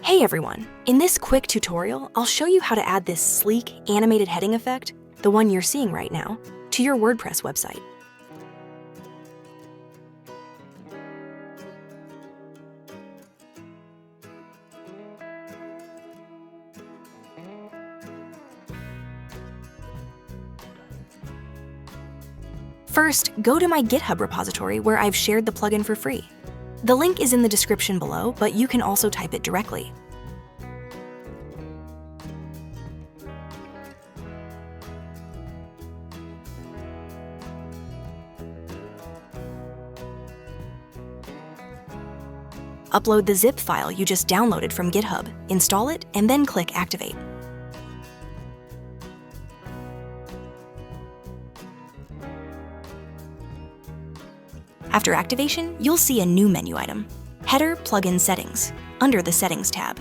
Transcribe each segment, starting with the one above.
Hey everyone! In this quick tutorial, I'll show you how to add this sleek, animated heading effect, the one you're seeing right now, to your WordPress website. First, go to my GitHub repository where I've shared the plugin for free. The link is in the description below, but you can also type it directly. Upload the zip file you just downloaded from GitHub, install it, and then click Activate. After activation, you'll see a new menu item, Header Plugin Settings, under the Settings tab.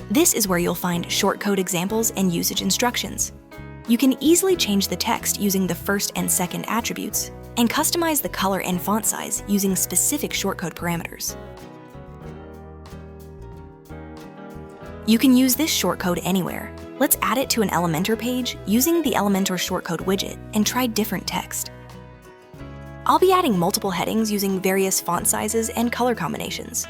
This is where you'll find shortcode examples and usage instructions. You can easily change the text using the first and second attributes, and customize the color and font size using specific shortcode parameters. You can use this shortcode anywhere. Let's add it to an Elementor page using the Elementor shortcode widget and try different text. I'll be adding multiple headings using various font sizes and color combinations.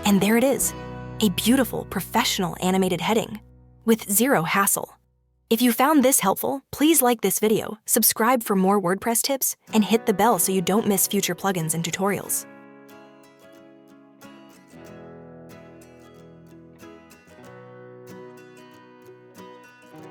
And there it is, a beautiful, professional animated heading with zero hassle. If you found this helpful, please like this video, subscribe for more WordPress tips, and hit the bell so you don't miss future plugins and tutorials.